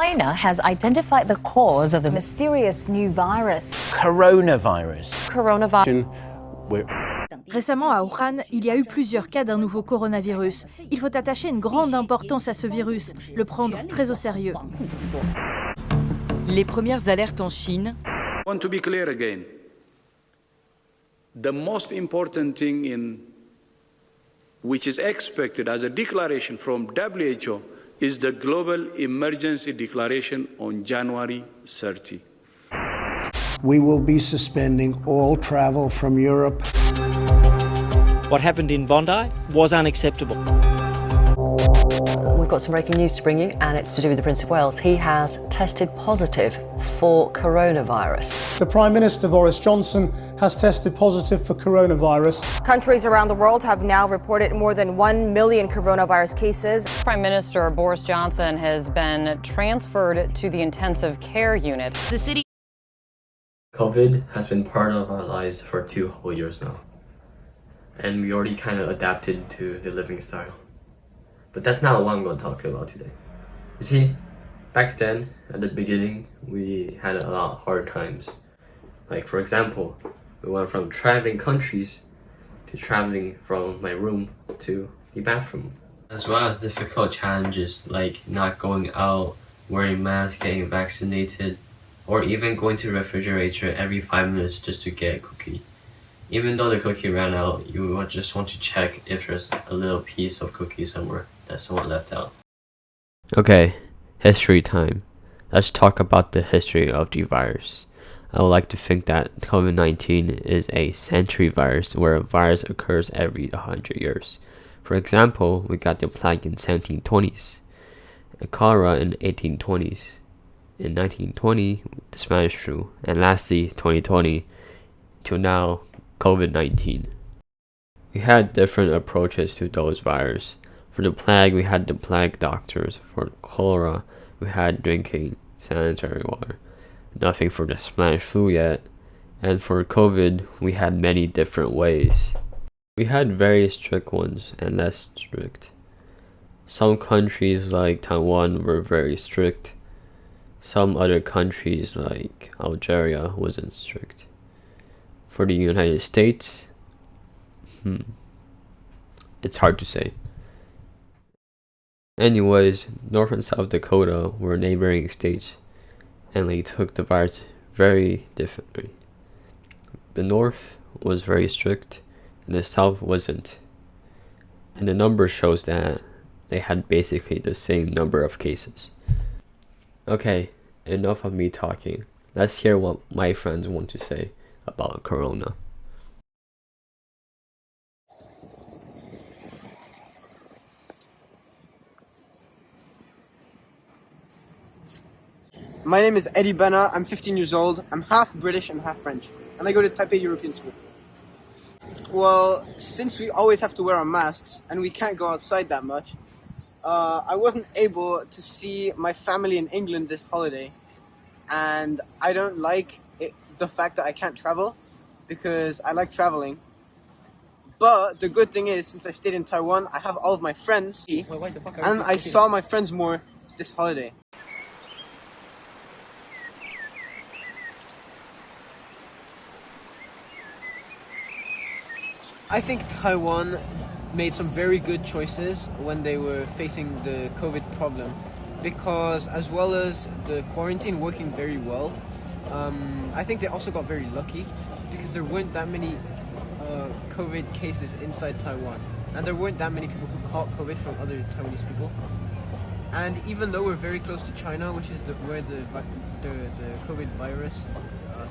China has identified the cause of the mysterious new virus. Coronavirus. Récemment, à Wuhan, il y a eu plusieurs cas d'un nouveau coronavirus. Il faut attacher une grande importance à ce virus, le prendre très au sérieux. Les premières alertes en Chine. I want to be clear again. The most important thing which is expected as a declaration from WHO is the global emergency declaration on January 30. We will be suspending all travel from Europe. What happened in Bondi was unacceptable. We've got some breaking news to bring you, and it's to do with the Prince of Wales. He has tested positive for coronavirus. The Prime Minister, Boris Johnson, has tested positive for coronavirus. Countries around the world have now reported more than 1 million coronavirus cases. Prime Minister Boris Johnson has been transferred to the intensive care unit. The city COVID has been part of our lives for 2 whole years now. And we already kind of adapted to the living style. But that's not what I'm going to talk about today. You see, back then, at the beginning, we had a lot of hard times. Like, for example, we went from traveling countries to traveling from my room to the bathroom. As well as difficult challenges like not going out, wearing masks, getting vaccinated, or even going to the refrigerator every 5 minutes just to get a cookie. Even though the cookie ran out, you would just want to check if there's a little piece of cookie somewhere that someone left out. Okay, history time. Let's talk about the history of the virus. I would like to think that COVID-19 is a century virus where a virus occurs every 100 years. For example, we got the plague in 1720s, cholera in 1820s, in 1920, the Spanish flu, and lastly, 2020, till now, COVID-19. We had different approaches to those viruses. For the plague, we had the plague doctors. For cholera, we had drinking sanitary water. Nothing for the Spanish flu yet. And for COVID, we had many different ways. We had very strict ones and less strict. Some countries like Taiwan were very strict. Some other countries like Algeria wasn't strict. For the United States, it's hard to say. Anyways, North and South Dakota were neighboring states, and they took the virus very differently. The North was very strict, and the South wasn't. And the number shows that they had basically the same number of cases. Okay, enough of me talking. Let's hear what my friends want to say about Corona. My name is Eddie Bena, I'm 15 years old, I'm half British and half French, and I go to Taipei European School. Well, since we always have to wear our masks, and we can't go outside that much, I wasn't able to see my family in England this holiday, and I don't like the fact that I can't travel, because I like traveling. But the good thing is, since I stayed in Taiwan, I have all of my friends, and I saw my friends more this holiday. I think Taiwan made some very good choices when they were facing the COVID problem, because as well as the quarantine working very well, I think they also got very lucky because there weren't that many COVID cases inside Taiwan, and there weren't that many people who caught COVID from other Taiwanese people. And even though we're very close to China, which is where the COVID virus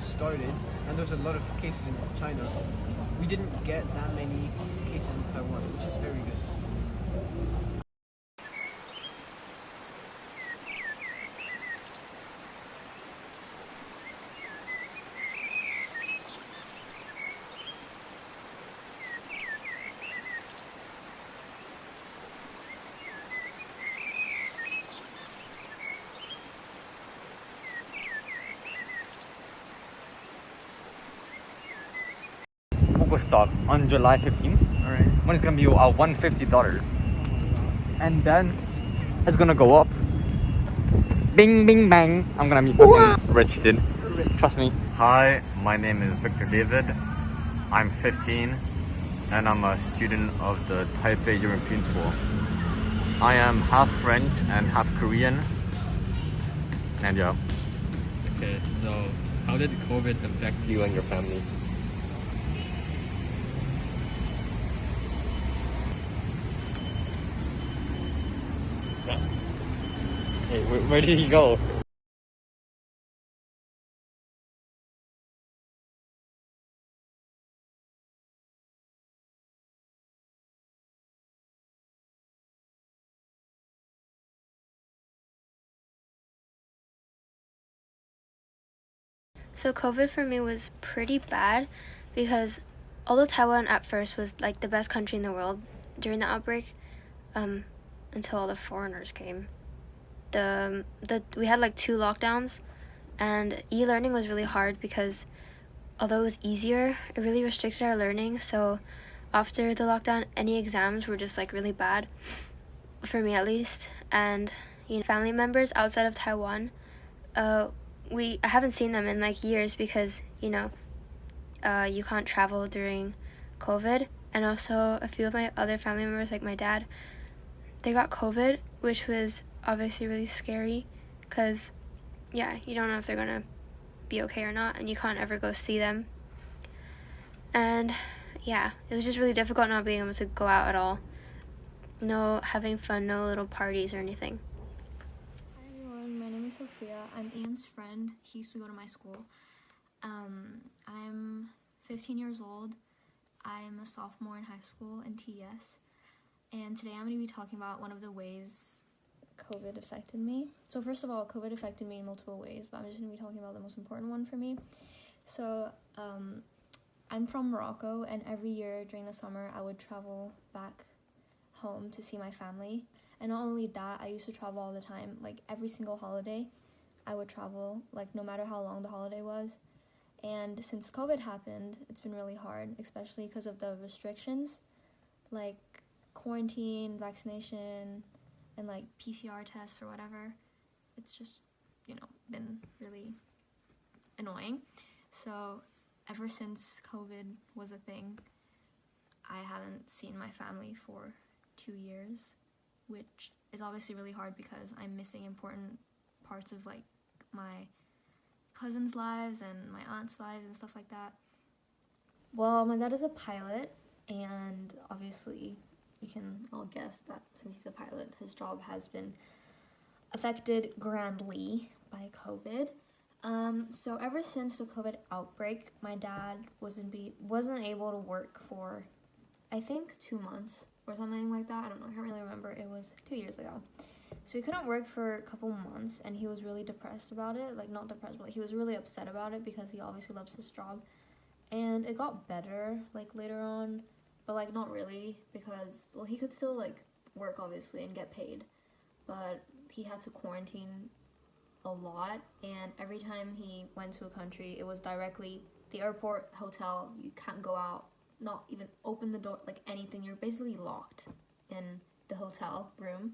started, and there's a lot of cases in China, we didn't get that many cases in Taiwan, which is very good. Stock on July 15th. Alright. When it's gonna be $150. And then it's gonna go up. bing bing bang, I'm gonna be fucking rich, dude. Trust me. Hi, my name is Victor David. I'm 15 and I'm a student of the Taipei European School. I am half French and half Korean. And yeah. Okay, so how did COVID affect you and your family? Hey, where did he go? So COVID for me was pretty bad because although Taiwan at first was like the best country in the world during the outbreak, until all the foreigners came, we had like 2 lockdowns, and e-learning was really hard because although it was easier, it really restricted our learning. So after the lockdown, any exams were just like really bad, for me at least. And family members outside of Taiwan, I haven't seen them in like years because you can't travel during COVID. And also a few of my other family members, like my dad, they got COVID, which was obviously really scary because you don't know if they're gonna be okay or not, and you can't ever go see them. And it was just really difficult not being able to go out at all. No having fun, no little parties or anything. Hi everyone, my name is Sophia. I'm Ian's friend. He used to go to my school. I'm 15 years old. I'm a sophomore in high school in TES. And today I'm going to be talking about one of the ways COVID affected me. So first of all, COVID affected me in multiple ways, but I'm just going to be talking about the most important one for me. So I'm from Morocco, and every year during the summer I would travel back home to see my family. And not only that, I used to travel all the time. Like every single holiday I would travel, like no matter how long the holiday was. And since COVID happened, it's been really hard, especially because of the restrictions, like quarantine, vaccination, and like PCR tests or whatever. It's just, been really annoying. So ever since COVID was a thing, I haven't seen my family for 2 years, which is obviously really hard because I'm missing important parts of like my cousins' lives and my aunt's lives and stuff like that. Well, my dad is a pilot, and obviously you can all guess that since he's a pilot, his job has been affected grandly by COVID. So ever since the COVID outbreak, my dad wasn't able to work for, I think, 2 months or something like that. I don't know, I can't really remember. It was 2 years ago. So he couldn't work for a couple months, and he was really depressed about it. Like, not depressed, but like, he was really upset about it because he obviously loves his job. And it got better, like, later on, but, like, not really because, well, he could still, like, work, obviously, and get paid. But he had to quarantine a lot, and every time he went to a country, it was directly the airport, hotel, you can't go out, not even open the door, like, anything. You're basically locked in the hotel room.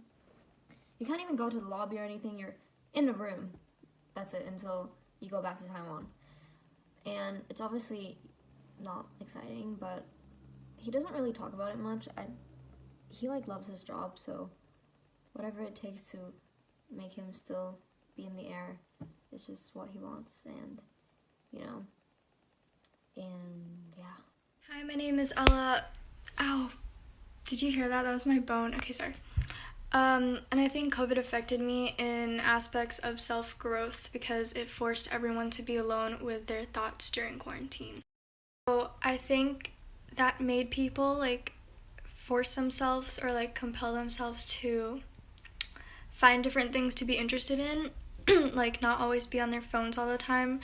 You can't even go to the lobby or anything. You're in the room. That's it until you go back to Taiwan. And it's obviously not exciting, but he doesn't really talk about it much. He like loves his job, so whatever it takes to make him still be in the air is just what he wants, and yeah. Hi, my name is Ella. Ow, did you hear that? That was my bone. Okay, sorry. And I think COVID affected me in aspects of self-growth because it forced everyone to be alone with their thoughts during quarantine. So I think that made people like force themselves or like compel themselves to find different things to be interested in, like not always be on their phones all the time,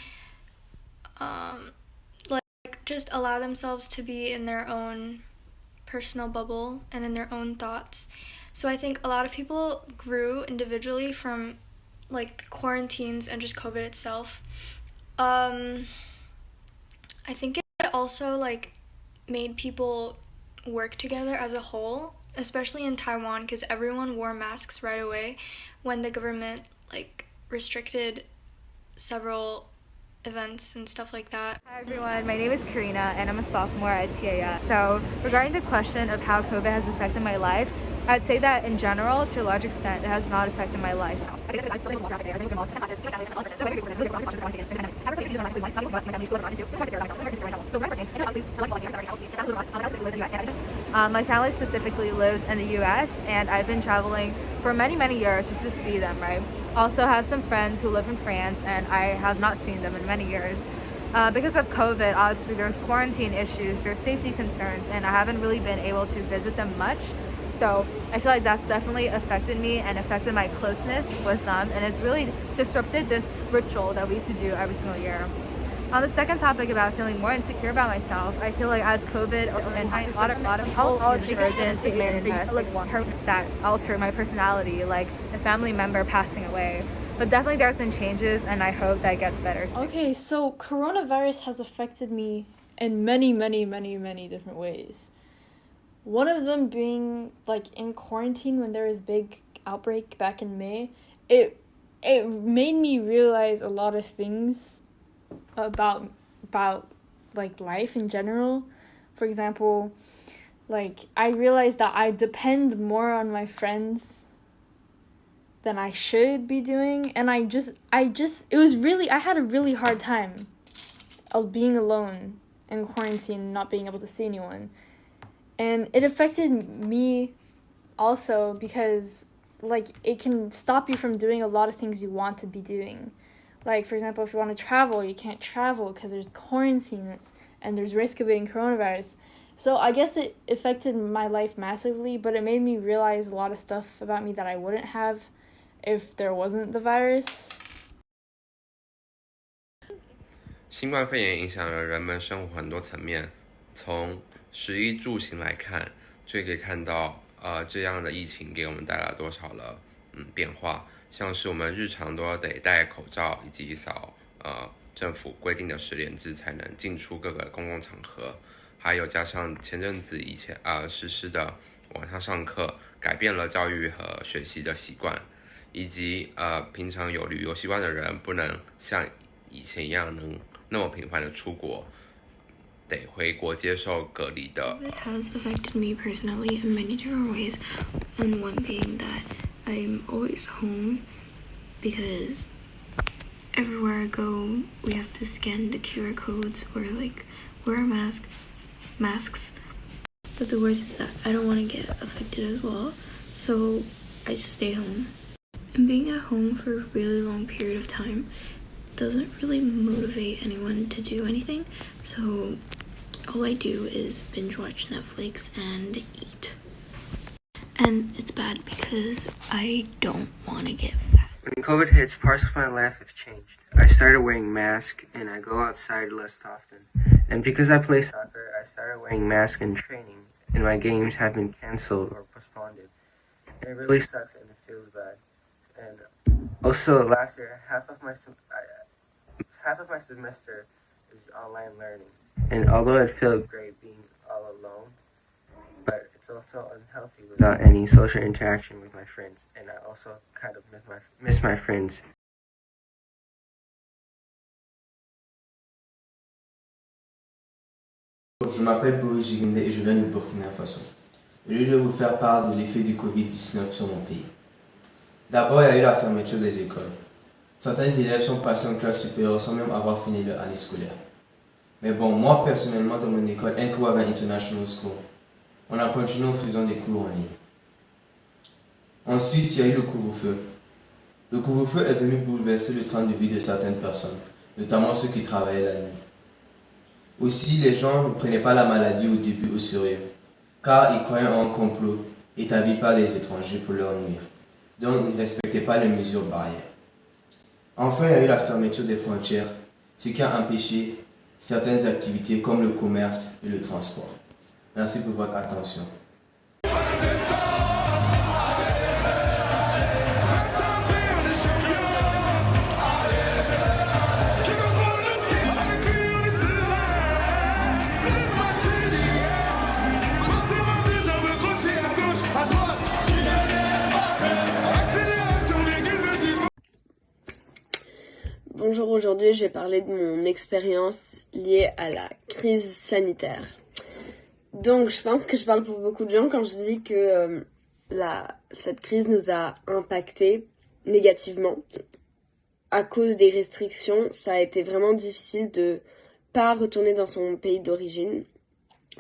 like just allow themselves to be in their own personal bubble and in their own thoughts. So I think a lot of people grew individually from like quarantines and just COVID itself. I think it also like made people work together as a whole, especially in Taiwan, because everyone wore masks right away when the government like restricted several events and stuff like that. Hi everyone, my name is Karina and I'm a sophomore at TAS. So regarding the question of how COVID has affected my life, I'd say that in general, to a large extent, it has not affected my life. My family specifically lives in the US and I've been traveling for many years just to see them, right? Also have some friends who live in France and I have not seen them in many years. Because of COVID, obviously there's quarantine issues, there's safety concerns, and I haven't really been able to visit them much. So I feel like that's definitely affected me and affected my closeness with them, and it's really disrupted this ritual that we used to do every single year. On the second topic about feeling more insecure about myself, I feel like as COVID and a lot of people that alter my personality, like a family member passing away. But definitely there's been changes and I hope that gets better soon. Okay, so coronavirus has affected me in many different ways. One of them being like in quarantine when there was a big outbreak back in May. It made me realize a lot of things about like life in general. For example, like I realized that I depend more on my friends than I should be doing, and I had a really hard time of being alone in quarantine, not being able to see anyone. And it affected me also because like it can stop you from doing a lot of things you want to be doing. Like, for example, if you want to travel, you can't travel because there's quarantine and there's risk of getting coronavirus. So I guess it affected my life massively, but it made me realize a lot of stuff about me that I wouldn't have if there wasn't the virus. 新冠肺炎影响了人们生活很多层面，从食衣住行来看，就可以看到这样的疫情给我们带来多少了变化。像是我们日常都要得戴口罩，以及扫政府规定的10连制才能进出各个公共场合，还有加上前阵子实施的网上上课，改变了教育和学习的习惯，以及平常有旅游习惯的人不能像以前一样能那么频繁的出国，得回国接受隔离的。It has affected me personally in many different ways, and one being that I'm always home because everywhere I go we have to scan the QR codes or like wear masks. But the worst is that I don't want to get affected as well, so I just stay home. And being at home for a really long period of time doesn't really motivate anyone to do anything, so all I do is binge watch Netflix and eat. And it's bad because I don't want to get fat. When COVID hits, parts of my life have changed. I started wearing masks and I go outside less often. And because I play soccer, I started wearing masks in training, and my games have been cancelled or postponed. And it really sucks and it feels bad. And also last year, half of my semester is online learning. And although it feels great being all alone, but it's also unhealthy without any social interaction with my friends, and I also kind of miss my friends. Je m'appelle Boris Jigende et je viens du Burkina Faso. Je vais vous faire part de l'effet du Covid-19 sur mon pays. D'abord, il y a eu la fermeture des écoles. Certains élèves sont passés en classe supérieure sans même avoir fini leur année scolaire. Mais bon, moi personnellement, dans mon école, Nkouaga International School, on a continué en faisant des cours en ligne. Ensuite, il y a eu le couvre-feu. Le couvre-feu est venu bouleverser le train de vie de certaines personnes, notamment ceux qui travaillaient la nuit. Aussi, les gens ne prenaient pas la maladie au début au sérieux, car ils croyaient en un complot établi par les étrangers pour leur nuire. Donc, ils ne respectaient pas les mesures barrières. Enfin, il y a eu la fermeture des frontières, ce qui a empêché certaines activités comme le commerce et le transport. Merci pour votre attention. Bonjour, aujourd'hui je vais parler de mon expérience liée à la crise sanitaire. Donc je pense que je parle pour beaucoup de gens quand je dis que cette crise nous a impactés négativement. À cause des restrictions, ça a été vraiment difficile de pas retourner dans son pays d'origine.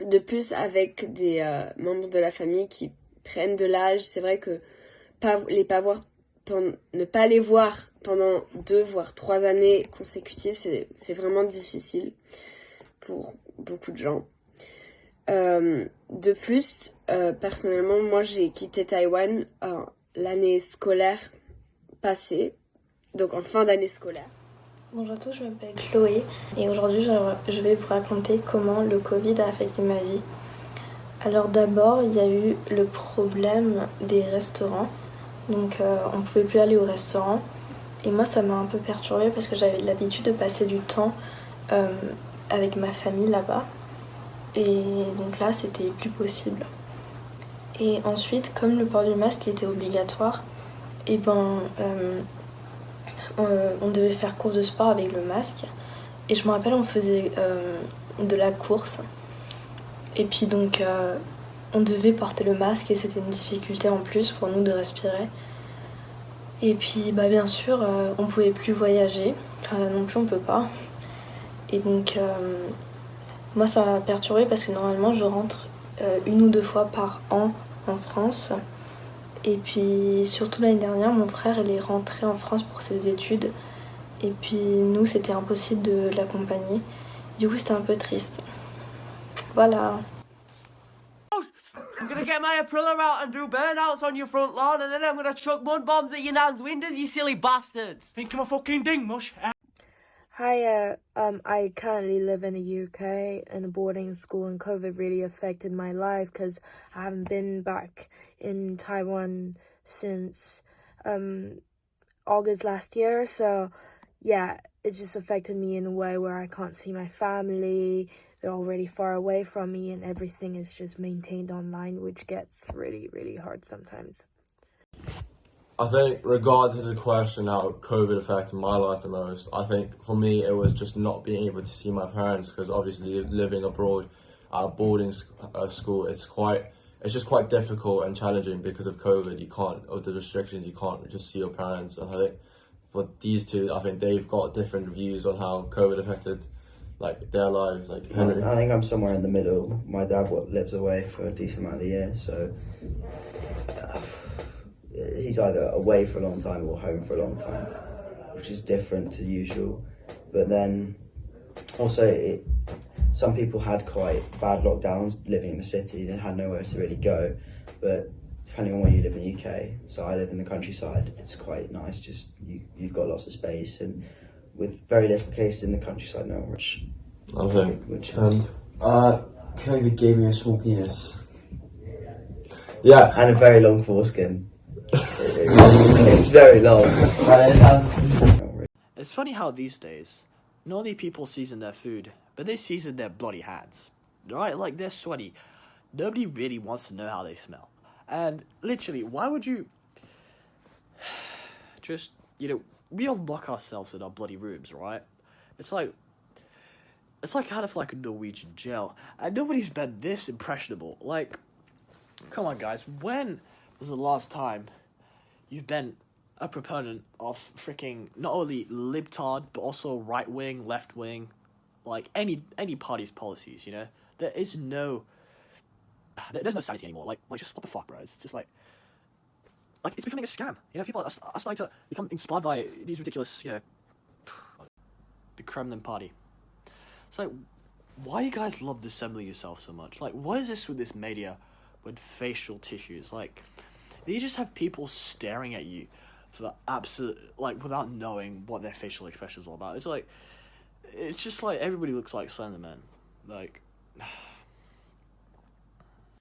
De plus, avec des membres de la famille qui prennent de l'âge, c'est vrai que ne pas les voir pendant 2 voire 3 années consécutives, c'est vraiment difficile pour beaucoup de gens. De plus, personnellement, moi j'ai quitté Taïwan l'année scolaire passée, donc en fin d'année scolaire. Bonjour à tous, je m'appelle Chloé et aujourd'hui je vais vous raconter comment le Covid a affecté ma vie. Alors d'abord, il y a eu le problème des restaurants. Donc on ne pouvait plus aller au restaurant. Et moi ça m'a un peu perturbée parce que j'avais l'habitude de passer du temps avec ma famille là-bas. Et donc là c'était plus possible. Et ensuite, comme le port du masque était obligatoire, et on devait faire cours de sport avec le masque. Et je me rappelle, on faisait de la course. Et puis donc on devait porter le masque et c'était une difficulté en plus pour nous de respirer. Et puis bien sûr on pouvait plus voyager, enfin là non plus on peut pas. Et donc moi ça m'a perturbée parce que normalement je rentre 1 ou 2 fois par an en France. Et puis surtout l'année dernière mon frère il est rentré en France pour ses études. Et puis nous c'était impossible de l'accompagner. Du coup c'était un peu triste. Voilà. I'm gonna get my Aprilia out and do burnouts on your front lawn, and then I'm gonna chuck mud bombs at your nan's windows, you silly bastards. Think I'm a fucking ding mush. Hi, I currently live in the UK in a boarding school, and COVID really affected my life because I haven't been back in Taiwan since August last year. So yeah, it just affected me in a way where I can't see my family. They're already far away from me and everything is just maintained online, which gets really, really hard sometimes. I think regardless of the question how COVID affected my life the most, I think for me it was just not being able to see my parents because obviously living abroad at a boarding school, it's just quite difficult and challenging because of COVID. Or the restrictions, you can't just see your parents. And I think for these two, I think they've got different views on how COVID affected their lives. Henry. I think I'm somewhere in the middle. My dad lives away for a decent amount of the year, so he's either away for a long time or home for a long time, which is different to usual. But then also some people had quite bad lockdowns living in the city. They had nowhere to really go, but depending on where you live in the UK, so I live in the countryside, it's quite nice. Just you've got lots of space and with very little cases in the countryside now, which COVID gave me a small penis. Yeah, and a very long foreskin. It's very long. It's funny how these days, not only people season their food, but they season their bloody hands. Right? Like, they're sweaty. Nobody really wants to know how they smell. And literally, why would you just, we all lock ourselves in our bloody rooms, right? It's like kind of like a Norwegian jail. And nobody's been this impressionable. Like, come on, guys. When was the last time you've been a proponent of freaking not only libtard, but also right-wing, left-wing, like any party's policies, There's no sanity anymore. Like just what the fuck, bro? It's just like it's becoming a scam. People are starting to become inspired by these ridiculous, the Kremlin party. It's like, why do you guys love dissembling yourself so much? Like, what is this with this media with facial tissues? Like, they just have people staring at you for the absolute, without knowing what their facial expression is all about. It's just like everybody looks like Slender Man. Like,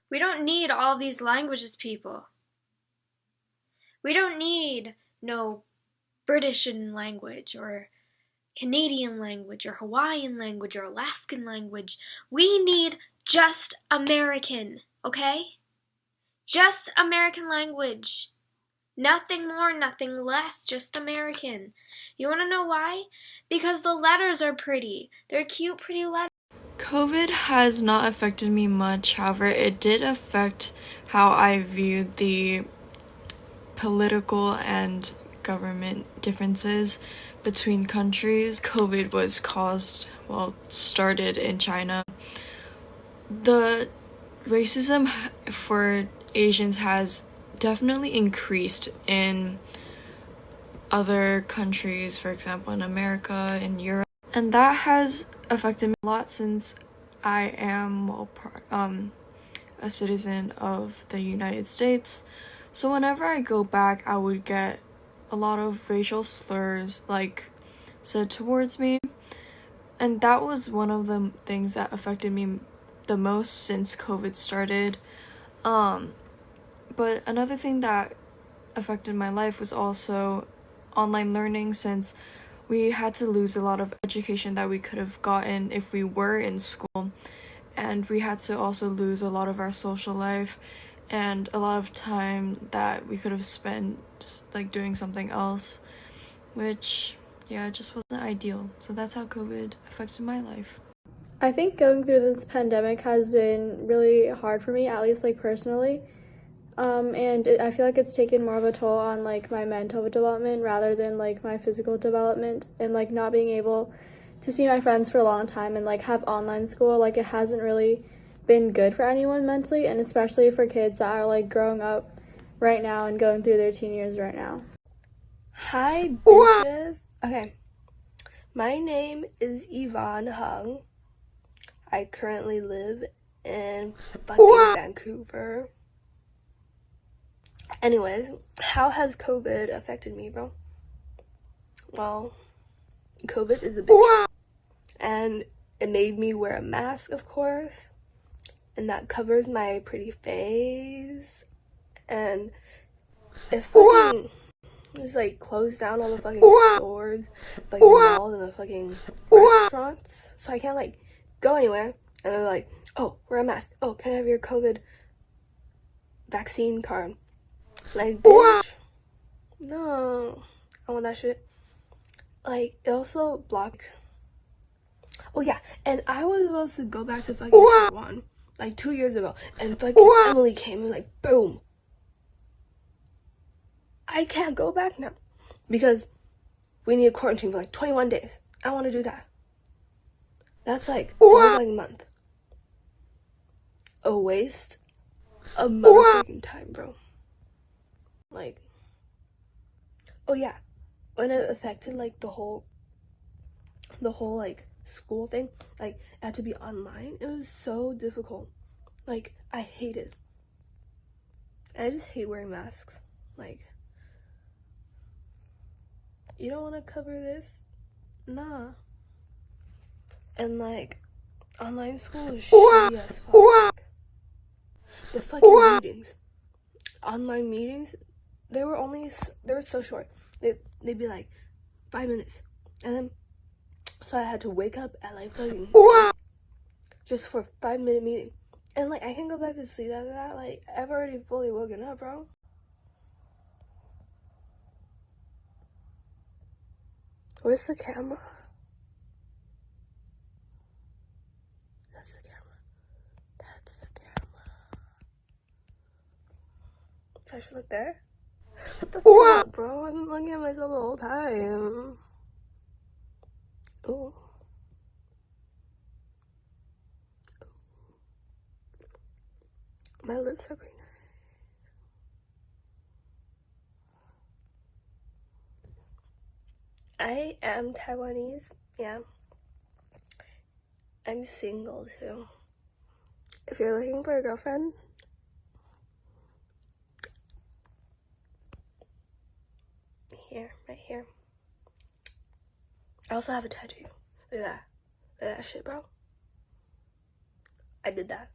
we don't need all these languages, people. We don't need no British language or Canadian language or Hawaiian language or Alaskan language. We need just American, okay? Just American language. Nothing more, nothing less, just American. You wanna know why? Because the letters are pretty. They're cute, pretty letters. COVID has not affected me much, however, it did affect how I viewed the political and government differences between countries. COVID was started in China. The racism for Asians has definitely increased in other countries, for example, in America, in Europe. And that has affected me a lot since I am a citizen of the United States. So whenever I go back, I would get a lot of racial slurs said towards me. And that was one of the things that affected me the most since COVID started. But another thing that affected my life was also online learning, since we had to lose a lot of education that we could have gotten if we were in school, and we had to also lose a lot of our social life and a lot of time that we could have spent doing something else, which it just wasn't ideal. So that's how COVID affected my life. I think going through this pandemic has been really hard for me, at least personally. I feel like it's taken more of a toll on my mental development rather than my physical development, and not being able to see my friends for a long time and have online school, it hasn't really been good for anyone mentally, and especially for kids that are growing up right now and going through their teen years right now. Hi bitches. Okay, my name is Yvonne Hung. I currently live in fucking Vancouver. Anyways, how has COVID affected me, bro? Well, COVID is a bitch. And it made me wear a mask, of course. And that covers my pretty face. And it fucking just closed down all the fucking stores, fucking malls, and the fucking restaurants. So I can't go anywhere. And they're oh, wear a mask. Oh, can I have your COVID vaccine card? Bitch. No. I want that shit. It also blocked. Oh yeah, and I was supposed to go back to fucking Taiwan 2 years ago, and fucking Emily came and boom. I can't go back now because we need a quarantine for 21 days. I want to do that. That's a whole month. A waste of motherfucking time, bro. Oh yeah, when it affected the whole school thing, it had to be online. It was so difficult. I hate it. I just hate wearing masks. You don't want to cover this? Nah. And online school is shitty as fuck. The fucking meetings, online meetings, they were so short. They'd be 5 minutes, and then so I had to wake up at fucking just for a 5-minute meeting, and I can go back to sleep after that. I've already fully woken up, bro. Where's the camera? That's the camera. That's the camera. So I should look there? What the fuck, bro? I've been looking at myself the whole time. Ooh. My lips are pretty nice. I am Taiwanese, yeah. I'm single too. If you're looking for a girlfriend, here, right here. I also have a tattoo. Look at that. Look at that shit, bro. I did that.